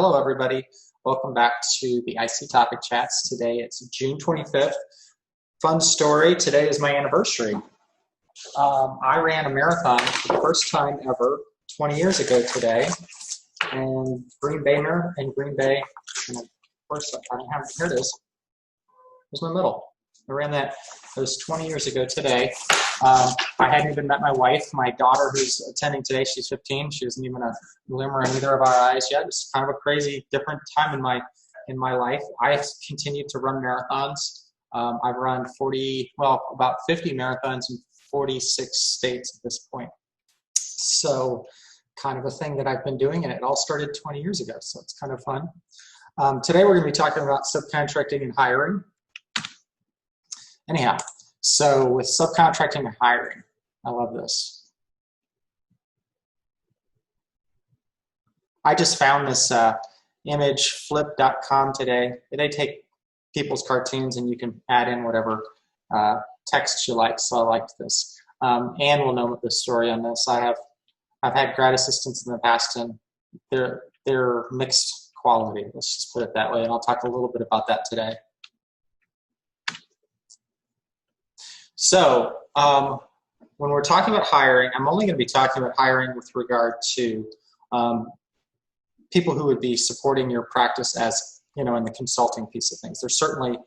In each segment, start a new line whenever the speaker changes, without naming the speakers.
Hello, everybody. Welcome back to the IC Topic Chats. Today it's June 25th. Fun story. Today is my anniversary. I ran a marathon for the first time ever 20 years ago today. And Green Bay, and of course, I don't have it. Here it is. Here's my medal. I ran that. It was 20 years ago today. I hadn't even met my wife. My daughter, who's attending today, she's 15. She isn't even a glimmer in either of our eyes yet. It's kind of a crazy, different time in my life. I've continued to run marathons. I've run about 50 marathons in 46 states at this point. So kind of a thing that I've been doing, and it all started 20 years ago, so it's kind of fun. Today we're going to be talking about subcontracting and hiring. Anyhow, so with subcontracting and hiring, I love this. I just found this image, flip.com today. They take people's cartoons and you can add in whatever text you like, so I liked this. Anne will know the story on this. I've had grad assistants in the past, and they're mixed quality. Let's just put it that way, and I'll talk a little bit about that today. So when we're talking about hiring, I'm only going to be talking about hiring with regard to people who would be supporting your practice as, in the consulting piece of things. There's certainly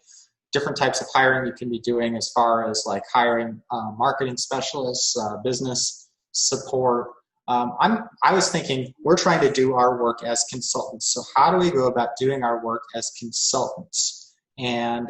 different types of hiring you can be doing as far as like hiring marketing specialists, business support. I was thinking we're trying to do our work as consultants. So how do we go about doing our work as consultants? And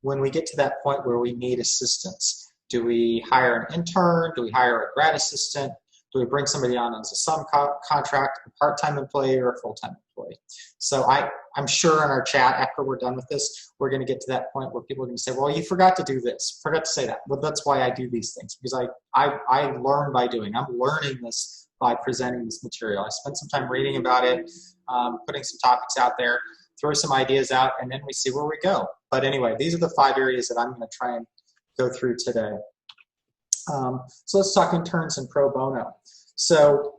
when we get to that point where we need assistance, do we hire an intern? Do we hire a grad assistant? Do we bring somebody on as a subcontract, a part-time employee, or a full-time employee? So I'm sure in our chat after we're done with this, we're going to get to that point where people are going to say, well, you forgot to do this, forgot to say that. Well, that's why I do these things, because I learn by doing. I'm learning this by presenting this material. I spend some time reading about it, putting some topics out there, throw some ideas out, and then we see where we go. But anyway, these are the 5 areas that I'm going to try and go through today. So let's talk interns and pro bono. So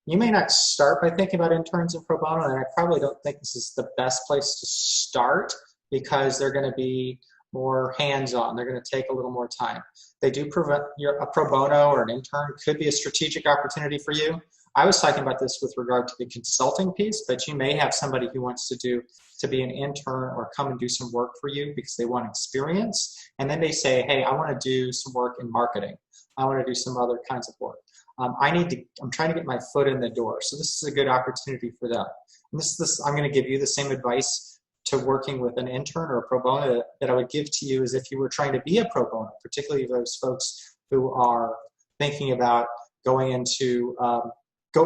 you may not start by thinking about interns and pro bono, and I probably don't think this is the best place to start because they're going to be more hands-on. They're going to take a little more time. They do prevent a pro bono or an intern could be a strategic opportunity for you. I was talking about this with regard to the consulting piece, but you may have somebody who wants to be an intern or come and do some work for you because they want experience. And then they say, hey, I want to do some work in marketing. I want to do some other kinds of work. I'm trying to get my foot in the door. So this is a good opportunity for them. And I'm going to give you the same advice to working with an intern or a pro bono that I would give to you as if you were trying to be a pro bono, particularly those folks who are thinking about going into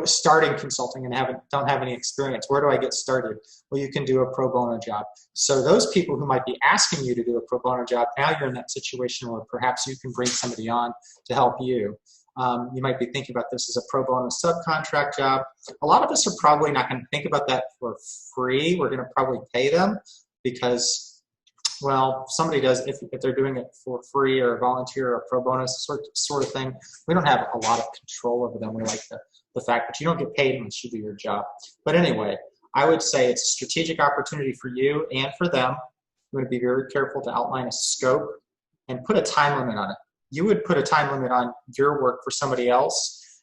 starting consulting and don't have any experience. Where do I get started? Well, you can do a pro bono job. So those people who might be asking you to do a pro bono job, now you're in that situation where perhaps you can bring somebody on to help you. You might be thinking about this as a pro bono subcontract job. A lot of us are probably not going to think about that for free. We're going to probably pay them because, well, somebody does if they're doing it for free or a volunteer or a pro bono sort of thing. We don't have a lot of control over them. We like the fact that you don't get paid unless you do your job. But anyway, I would say it's a strategic opportunity for you and for them. You want to be very careful to outline a scope and put a time limit on it. You would put a time limit on your work for somebody else.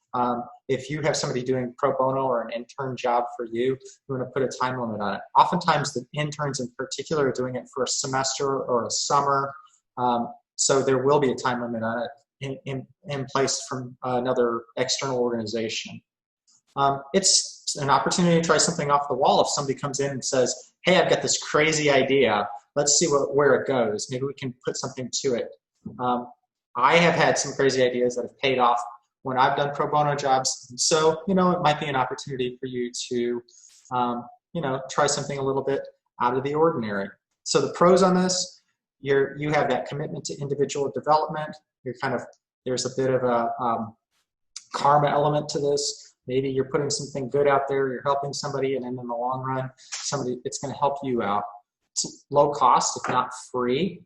If you have somebody doing pro bono or an intern job for you, you want to put a time limit on it. Oftentimes the interns in particular are doing it for a semester or a summer. So there will be a time limit on it in place from another external organization. It's an opportunity to try something off the wall if somebody comes in and says, hey, I've got this crazy idea. Let's see where it goes. Maybe we can put something to it. I have had some crazy ideas that have paid off when I've done pro bono jobs. So, it might be an opportunity for you to, try something a little bit out of the ordinary. So the pros on this, you have that commitment to individual development. There's a bit of a karma element to this. Maybe you're putting something good out there, you're helping somebody, and then in the long run, it's going to help you out. It's low cost, if not free.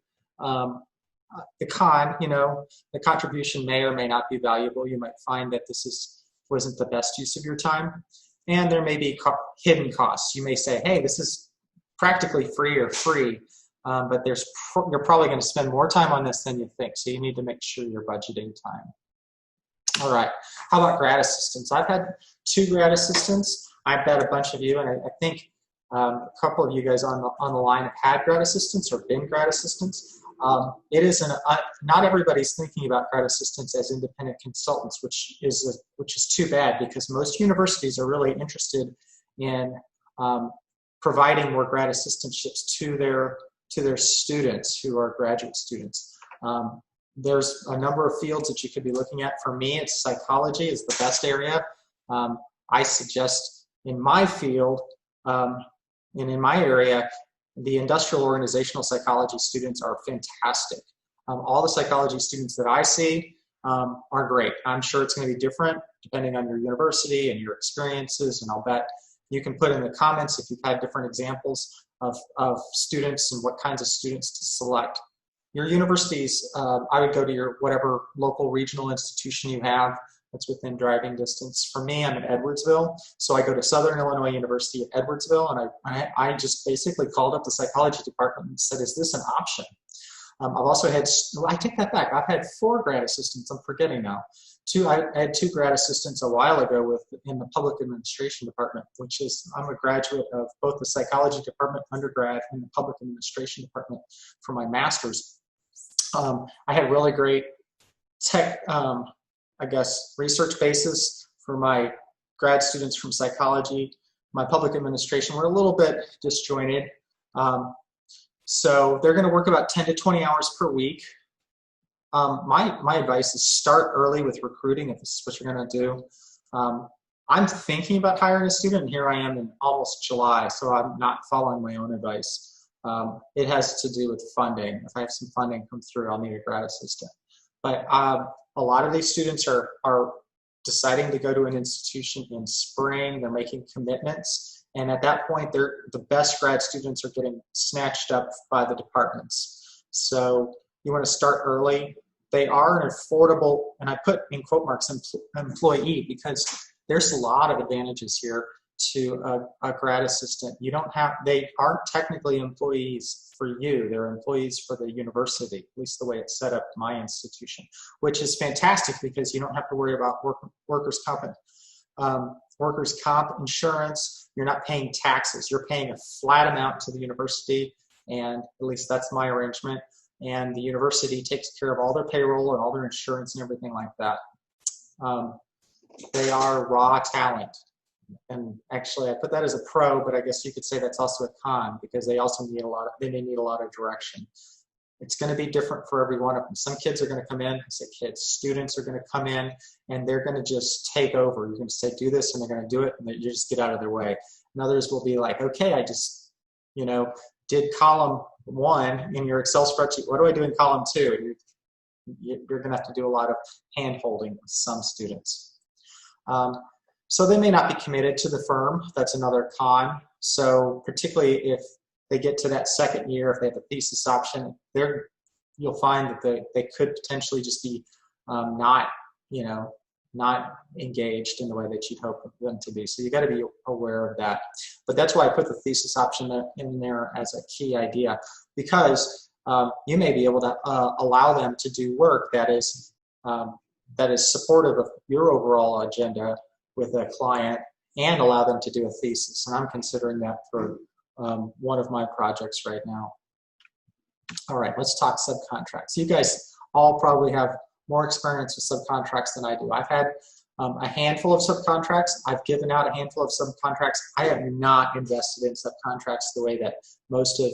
The con, the contribution may or may not be valuable. You might find that this wasn't the best use of your time. and there may be hidden costs. You may say, hey, this is practically free or free, but you're probably going to spend more time on this than you think, so you need to make sure you're budgeting time. All right, how about grad assistants? I've had 2 grad assistants. I bet a bunch of you, and I think a couple of you guys on the line have had grad assistants or been grad assistants. It is not everybody's thinking about grad assistants as independent consultants, which is too bad, because most universities are really interested in providing more grad assistantships to their students who are graduate students. There's a number of fields that you could be looking at. For me, it's psychology is the best area. I suggest in my field and in my area, the industrial organizational psychology students are fantastic. All the psychology students that I see are great. I'm sure it's going to be different depending on your university and your experiences, and I'll bet you can put in the comments if you've had different examples of students and what kinds of students to select. Your universities, I would go to your whatever local regional institution you have that's within driving distance. For me, I'm in Edwardsville, so I go to Southern Illinois University at Edwardsville, and I just basically called up the psychology department and said, is this an option? I've also had, well, I take that back, I've had 4 grad assistants, I'm forgetting now. I had 2 grad assistants a while ago in the public administration department, which is, I'm a graduate of both the psychology department undergrad and the public administration department for my master's. I had really great tech, I guess, research basis for my grad students from psychology. My public administration were a little bit disjointed. So they're going to work about 10 to 20 hours per week. My advice is start early with recruiting if this is what you're going to do. I'm thinking about hiring a student, and here I am in almost July, so I'm not following my own advice. It has to do with funding. If I have some funding come through, I'll need a grad assistant. But a lot of these students are deciding to go to an institution in spring. They're making commitments. And at that point, the best grad students are getting snatched up by the departments. So you want to start early. They are an affordable, and I put in quote marks, employee, because there's a lot of advantages here to a grad assistant. They aren't technically employees for you. They're employees for the university, at least the way it's set up at my institution, which is fantastic because you don't have to worry about workers' comp insurance. You're not paying taxes. You're paying a flat amount to the university, and at least that's my arrangement. And the university takes care of all their payroll and all their insurance and everything like that. They are raw talent. And actually, I put that as a pro, but I guess you could say that's also a con, because they also need they may need a lot of direction. It's going to be different for every one of them. Some kids are going to come in, students are going to come in, and they're going to just take over. You're going to say, do this, and they're going to do it, and you just get out of their way. And others will be like, okay, I just, did column 1 in your Excel spreadsheet. What do I do in column 2? You're going to have to do a lot of hand-holding with some students. So they may not be committed to the firm. That's another con. So particularly if they get to that second year, if they have a thesis option, you'll find that they could potentially just be not engaged in the way that you'd hope them to be. So you got to be aware of that. But that's why I put the thesis option in there as a key idea, because you may be able to allow them to do work that is supportive of your overall agenda with a client, and allow them to do a thesis. And I'm considering that for one of my projects right now. All right, let's talk subcontracts. You guys all probably have more experience with subcontracts than I do. I've had a handful of subcontracts. I've given out a handful of subcontracts. I have not invested in subcontracts the way that most of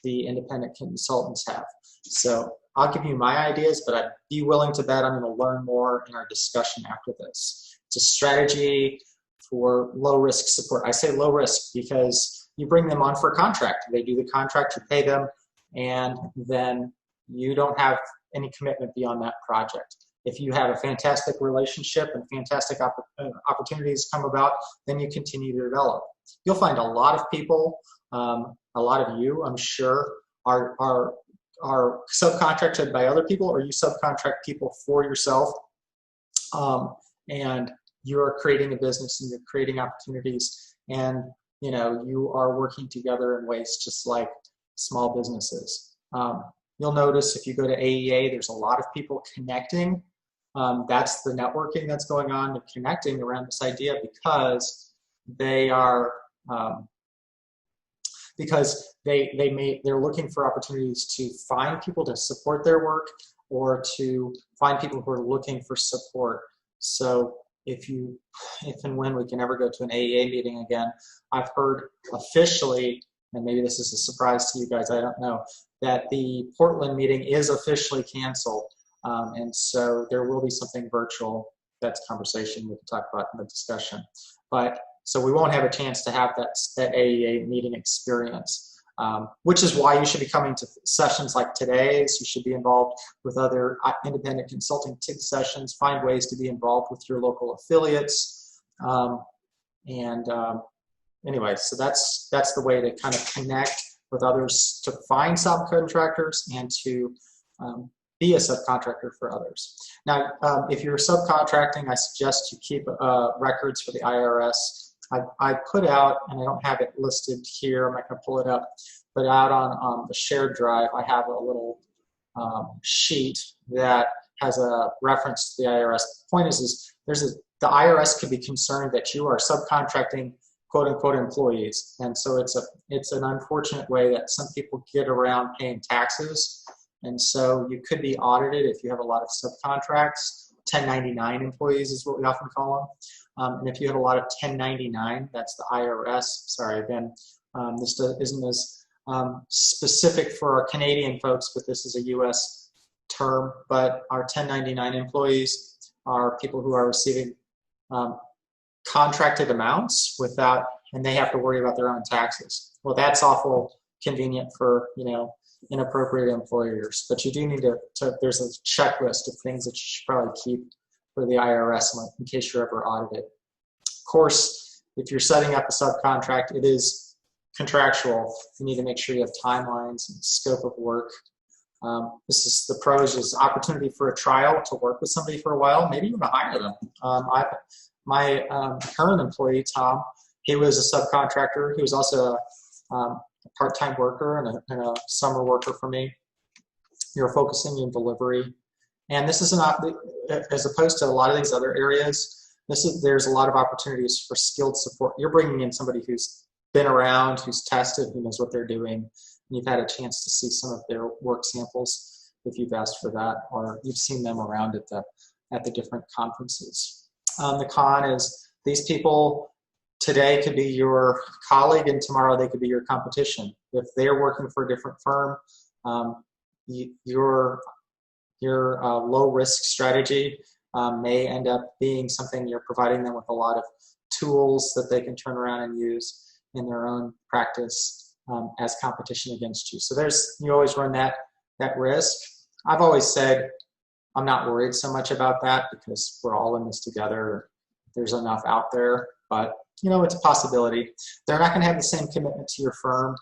the independent consultants have. So I'll give you my ideas, but I'd be willing to bet I'm going to learn more in our discussion after this. It's a strategy for low-risk support. I say low risk because you bring them on for a contract. They do the contract, you pay them, and then you don't have any commitment beyond that project. If you have a fantastic relationship and fantastic opportunities come about, then you continue to develop. You'll find a lot of people, a lot of you, I'm sure, are subcontracted by other people, or you subcontract people for yourself. And you're creating a business and you're creating opportunities, and you are working together in ways just like small businesses. You'll notice if you go to AEA, there's a lot of people connecting. That's the networking that's going on. They're connecting around this idea because they are they're looking for opportunities to find people to support their work, or to find people who are looking for support. So if and when we can ever go to an AEA meeting again, I've heard officially, and maybe this is a surprise to you guys, I don't know, that the Portland meeting is officially canceled. And so there will be something virtual. That's a conversation we can talk about in the discussion. But so we won't have a chance to have that AEA meeting experience, which is why you should be coming to sessions like today's. You should be involved with other independent consulting TIG sessions. Find ways to be involved with your local affiliates. Anyway, so that's the way to kind of connect with others, to find subcontractors and to be a subcontractor for others. Now, if you're subcontracting, I suggest you keep records for the IRS. I put out, and I don't have it listed here, I'm not going to pull it up, but out on the shared drive, I have a little sheet that has a reference to the IRS. The point is the IRS could be concerned that you are subcontracting quote-unquote employees, and so it's an unfortunate way that some people get around paying taxes, and so you could be audited if you have a lot of subcontracts. 1099 employees is what we often call them, and if you have a lot of 1099, that's the IRS. Sorry, again, this isn't as specific for our Canadian folks, but this is a U.S. term. But our 1099 employees are people who are receiving contracted amounts and they have to worry about their own taxes. Well, that's awful convenient for inappropriate employers, but you do need to there's a checklist of things that you should probably keep for the IRS in case you're ever audited. Of course, if you're setting up a subcontract, it is contractual. You need to make sure you have timelines and scope of work. This is the pros, is opportunity for a trial to work with somebody for a while, maybe even to hire them. My current employee, Tom, he was a subcontractor. He was also a part-time worker and a summer worker for me. You're focusing in delivery. And this is as opposed to a lot of these other areas, there's a lot of opportunities for skilled support. You're bringing in somebody who's been around, who's tested, who knows what they're doing, and you've had a chance to see some of their work samples if you've asked for that, or you've seen them around at the different conferences. The con is these people today could be your colleague, and tomorrow they could be your competition. If they're working for a different firm, your low-risk strategy may end up being something you're providing them with a lot of tools that they can turn around and use in their own practice as competition against you. So you always run that risk. I've always said I'm not worried so much about that because we're all in this together. There's enough out there, but it's a possibility. They're not going to have the same commitment to your firm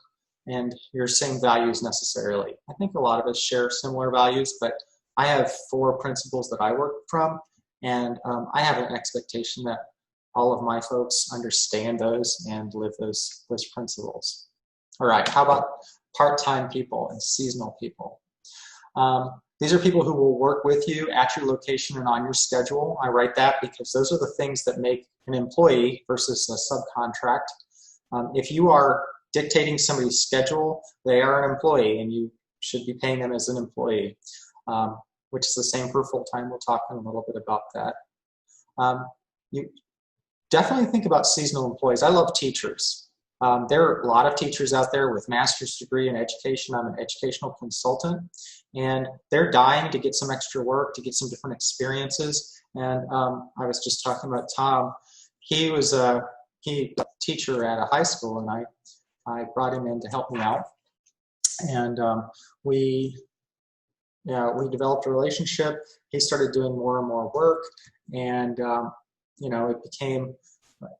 and your same values necessarily. I think a lot of us share similar values, but I have 4 principles that I work from, and I have an expectation that all of my folks understand those and live those principles. All right, how about part-time people and seasonal people? These are people who will work with you at your location and on your schedule. I write that because those are the things that make an employee versus a subcontract. If you are dictating somebody's schedule, they are an employee, and you should be paying them as an employee, which is the same for full-time. We'll talk in a little bit about that. You definitely think about seasonal employees. I love teachers. There are a lot of teachers out there with master's degree in education. I'm an educational consultant, and they're dying to get some extra work, to get some different experiences. And I was just talking about Tom. He was a teacher at a high school, and I brought him in to help me out. And we developed a relationship. He started doing more and more work, and it became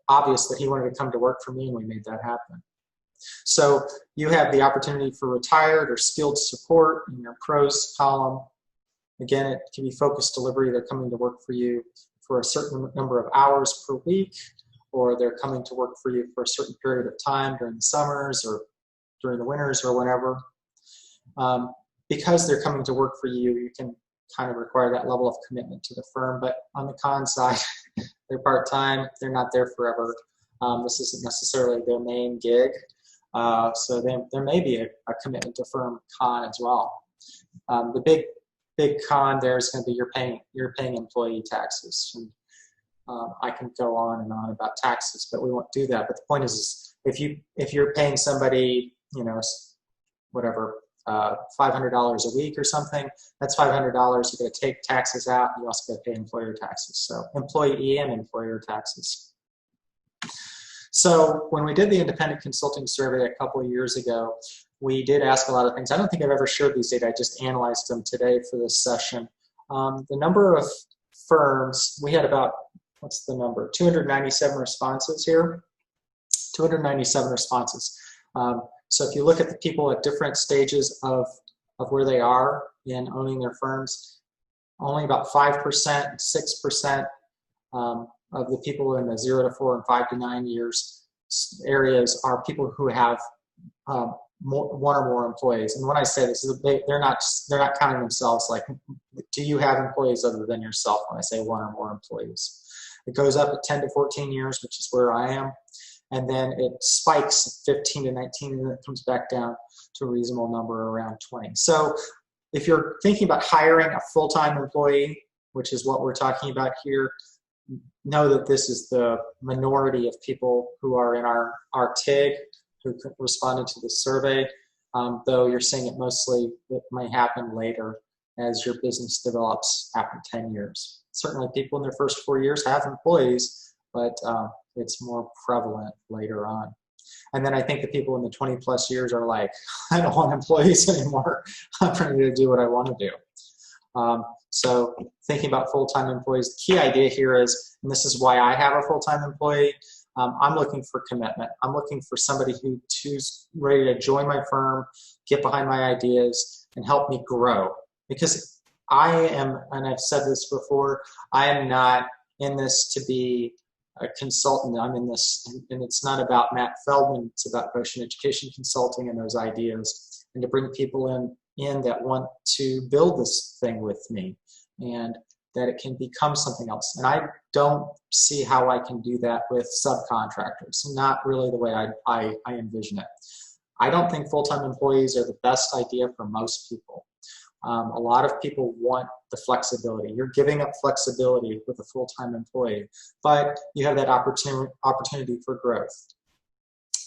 obvious that he wanted to come to work for me, and we made that happen. So you have the opportunity for retired or skilled support in your pros column. Again, it can be focused delivery. They're coming to work for you. for a certain number of hours per week, or they're coming to work for you for a certain period of time during the summers or during the winters or whenever. Because they're coming to work for you, you can kind of require that level of commitment to the firm. But on the con side, they're part-time, they're not there forever. This isn't necessarily their main gig. So there may be a commitment to firm con as well. The big con there is going to be you're paying employee taxes. And, I can go on and on about taxes, but we won't do that. But the point is if you're paying somebody, whatever, $500 a week or something, that's $500. You're going to take taxes out. You also got to pay employer taxes. So employee and employer taxes. So when we did the independent consulting survey a couple of years ago, we did ask a lot of things. I don't think I've ever shared these data. I just analyzed them today for this session. The number of firms, we had about, what's the number? 297 responses here. 297 responses. So if you look at the people at different stages of where they are in owning their firms, only about 5%, 6% of the people in the 0 to 4 and 5 to 9 years areas are people who have one or more employees. And when I say this, they're not counting themselves like, do you have employees other than yourself when I say one or more employees? It goes up at 10 to 14 years, which is where I am. And then it spikes at 15 to 19, and then it comes back down to a reasonable number around 20. So if you're thinking about hiring a full-time employee, which is what we're talking about here, know that this is the minority of people who are in our TIG who responded to the survey, though you're seeing it mostly, it may happen later as your business develops after 10 years. Certainly people in their first 4 years have employees, but it's more prevalent later on. And then I think the people in the 20 plus years are like, I don't want employees anymore. I'm ready to do what I want to do. So thinking about full-time employees, the key idea here is, and this is why I have a full-time employee, I'm looking for commitment. I'm looking for somebody who's ready to join my firm, get behind my ideas, and help me grow. Because I am, and I've said this before, I am not in this to be a consultant. I'm in this, and it's not about Matt Feldman, it's about Ocean Education Consulting and those ideas, and to bring people in that want to build this thing with me, and that it can become something else. And I don't see how I can do that with subcontractors, not really the way I envision it. I don't think full-time employees are the best idea for most people. A lot of people want the flexibility. You're giving up flexibility with a full-time employee, but you have that opportunity for growth.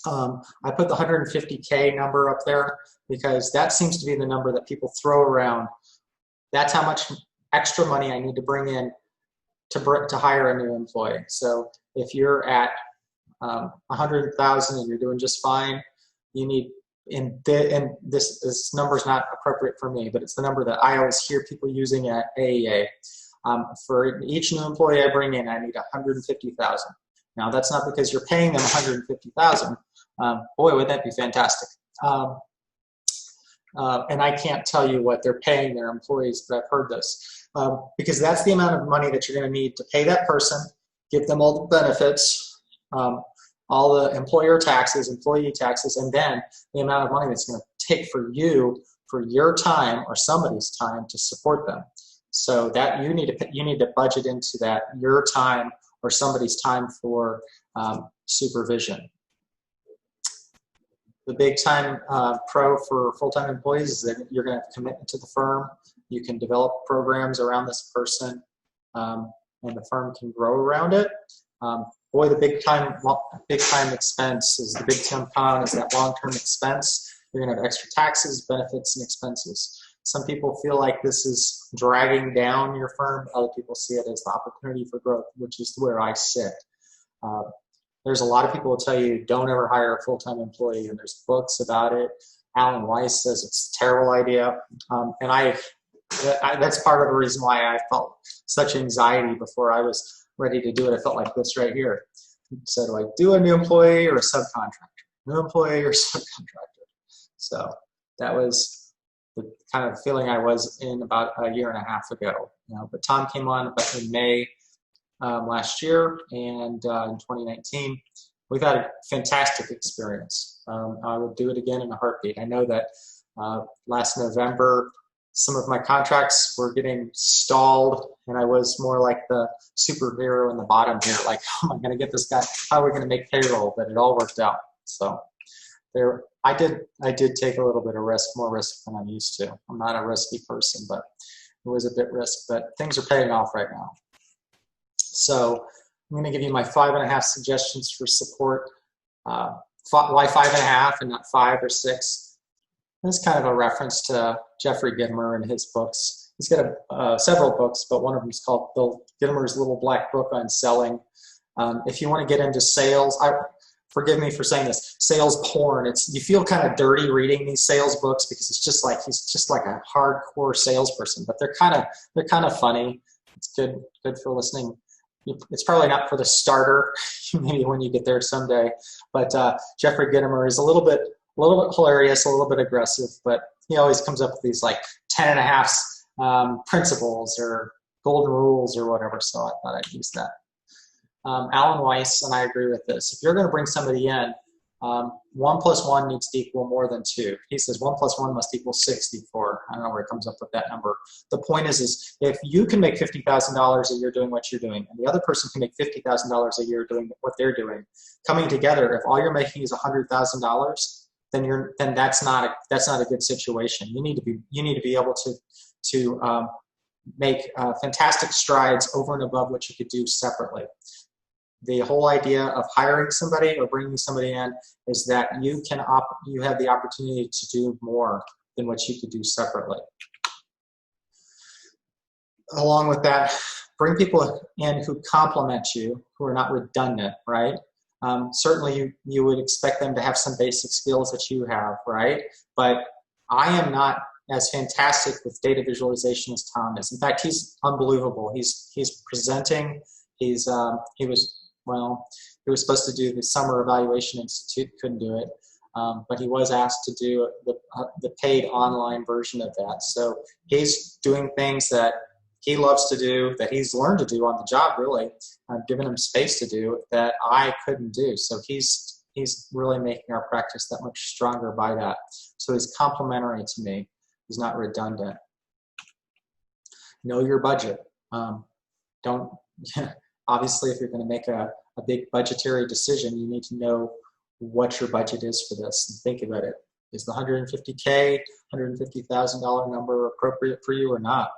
I put the 150K number up there because that seems to be the number that people throw around. That's how much extra money I need to bring in to hire a new employee. So if you're at 100,000 and you're doing just fine, you need, and this number is not appropriate for me, but it's the number that I always hear people using at AEA. For each new employee I bring in, I need 150,000. Now that's not because you're paying them 150,000. Boy, would that be fantastic. And I can't tell you what they're paying their employees, but I've heard this. Because that's the amount of money that you're going to need to pay that person, give them all the benefits, all the employer taxes, employee taxes, and then the amount of money that's going to take for you, for your time or somebody's time to support them. So that you need to budget into that, your time or somebody's time for supervision. The big time pro for full-time employees is that you're going to have commitment to the firm. You can develop programs around this person, and the firm can grow around it. Boy, the big time expense is the big time con is that long-term expense. You're going to have extra taxes, benefits, and expenses. Some people feel like this is dragging down your firm. Other people see it as the opportunity for growth, which is where I sit. There's a lot of people who tell you don't ever hire a full-time employee, and there's books about it. Alan Weiss says it's a terrible idea, and that's part of the reason why I felt such anxiety before I was ready to do it. I felt like this right here. So do I do a new employee or a subcontractor? New employee or subcontractor? So that was the kind of feeling I was in about a year and a half ago. But Tom came on in May. last year and in 2019. We've had a fantastic experience. I would do it again in a heartbeat. I know that last November, some of my contracts were getting stalled, and I was more like the superhero in the bottom here, like, how am I going to get this guy? How are we going to make payroll? But it all worked out. So I did take a little bit of risk, more risk than I'm used to. I'm not a risky person, but it was a bit risk. But things are paying off right now. So I'm going to give you my 5.5 suggestions for support. Why 5.5 and not 5 or 6? This is kind of a reference to Jeffrey Gitomer and his books. He's got several books, but one of them is called Bill Gitomer's Little Black Book on Selling. If you want to get into sales, forgive me for saying this, sales porn. You feel kind of dirty reading these sales books because it's just like he's just like a hardcore salesperson. But they're kind of funny. It's good for listening. It's probably not for the starter, maybe when you get there someday. But Jeffrey Gitomer is a little bit hilarious, a little bit aggressive, but he always comes up with these like 10.5 principles or golden rules or whatever. So I thought I'd use that. Alan Weiss, and I agree with this. If you're going to bring somebody in, 1 plus 1 needs to equal more than 2. He says 1 plus 1 must equal 64. I don't know where it comes up with that number. The point is if you can make $50,000 a year doing what you're doing, and the other person can make $50,000 a year doing what they're doing, coming together, if all you're making is $100,000, then that's not a good situation. You need to be able to make fantastic strides over and above what you could do separately. The whole idea of hiring somebody or bringing somebody in is that you have the opportunity to do more than what you could do separately. Along with that, bring people in who complement you, who are not redundant, right? Certainly you would expect them to have some basic skills that you have, right? But I am not as fantastic with data visualization as Tom is. In fact, he's unbelievable. He's presenting. He was supposed to do the Summer Evaluation Institute, couldn't do it, but he was asked to do the paid online version of that. So he's doing things that he loves to do, that he's learned to do on the job, really. I've given him space to do that I couldn't do. So he's really making our practice that much stronger by that. So he's complementary to me. He's not redundant. Know your budget. Obviously, if you're going to make a big budgetary decision, you need to know what your budget is for this and think about it. Is the $150K, $150,000 number appropriate for you or not?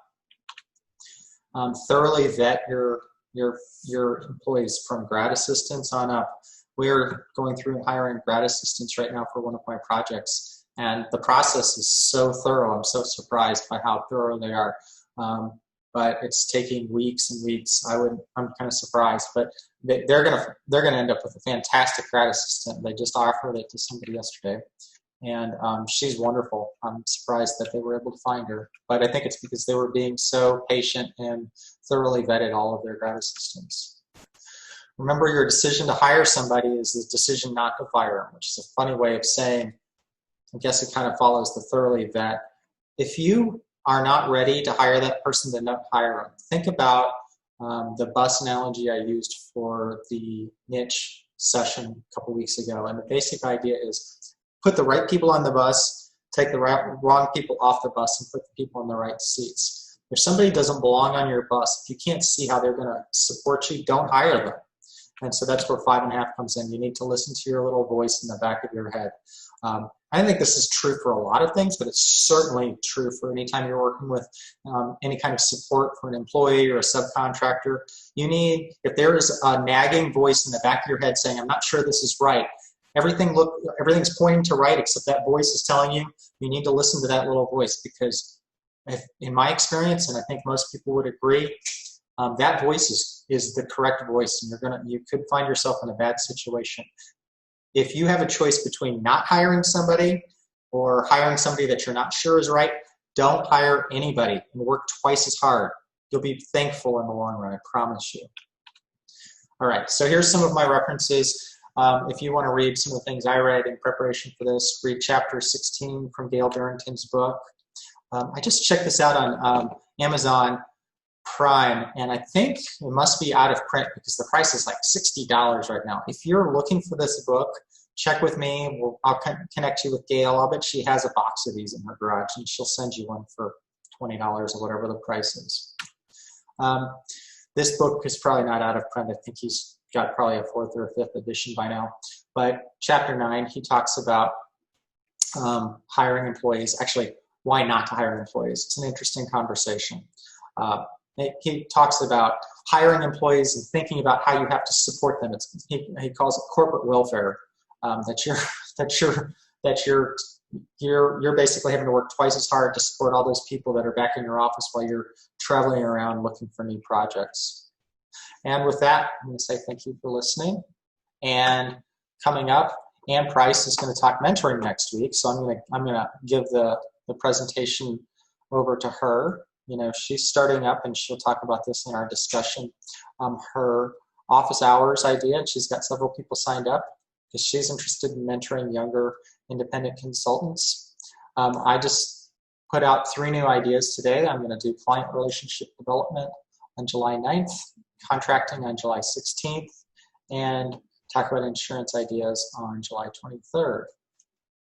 Thoroughly vet your employees from grad assistants on up. We're going through and hiring grad assistants right now for one of my projects, and the process is so thorough. I'm so surprised by how thorough they are. But it's taking weeks and weeks. I'm kind of surprised, but they're gonna end up with a fantastic grad assistant. They just offered it to somebody yesterday, and she's wonderful. I'm surprised that they were able to find her, but I think it's because they were being so patient and thoroughly vetted all of their grad assistants. Remember, your decision to hire somebody is the decision not to fire them, which is a funny way of saying, I guess it kind of follows the thoroughly vet. If you are not ready to hire that person, then don't hire them. Think about the bus analogy I used for the niche session a couple weeks ago. And the basic idea is put the right people on the bus, take the wrong people off the bus, and put the people in the right seats. If somebody doesn't belong on your bus, if you can't see how they're going to support you, don't hire them. And so that's where 5.5 comes in. You need to listen to your little voice in the back of your head. I think this is true for a lot of things, but it's certainly true for any time you're working with any kind of support for an employee or a subcontractor. If there is a nagging voice in the back of your head saying, I'm not sure this is right, everything's pointing to right except that voice is telling you, you need to listen to that little voice, because in my experience, and I think most people would agree, that voice is the correct voice, and you could find yourself in a bad situation. If you have a choice between not hiring somebody or hiring somebody that you're not sure is right, don't hire anybody and work twice as hard. You'll be thankful in the long run, I promise you. All right, so here's some of my references. If you want to read some of the things I read in preparation for this, read chapter 16 from Gail Barrington's book. I just checked this out on Amazon. Prime, and I think it must be out of print because the price is like $60 right now. If you're looking for this book, check with me. I'll connect you with Gail. I'll bet she has a box of these in her garage, and she'll send you one for $20 or whatever the price is. This book is probably not out of print. I think he's got probably a 4th or a 5th edition by now. But chapter 9, he talks about hiring employees. Actually, why not to hire employees? It's an interesting conversation. He talks about hiring employees and thinking about how you have to support them. He calls it corporate welfare. You're basically having to work twice as hard to support all those people that are back in your office while you're traveling around looking for new projects. And with that, I'm going to say thank you for listening. And coming up, Ann Price is going to talk mentoring next week. So I'm going to give the presentation over to her. You know, she's starting up, and she'll talk about this in our discussion. Her office hours idea, and she's got several people signed up because she's interested in mentoring younger independent consultants. I just put out 3 new ideas today. I'm going to do client relationship development on July 9th, contracting on July 16th, and talk about insurance ideas on July 23rd.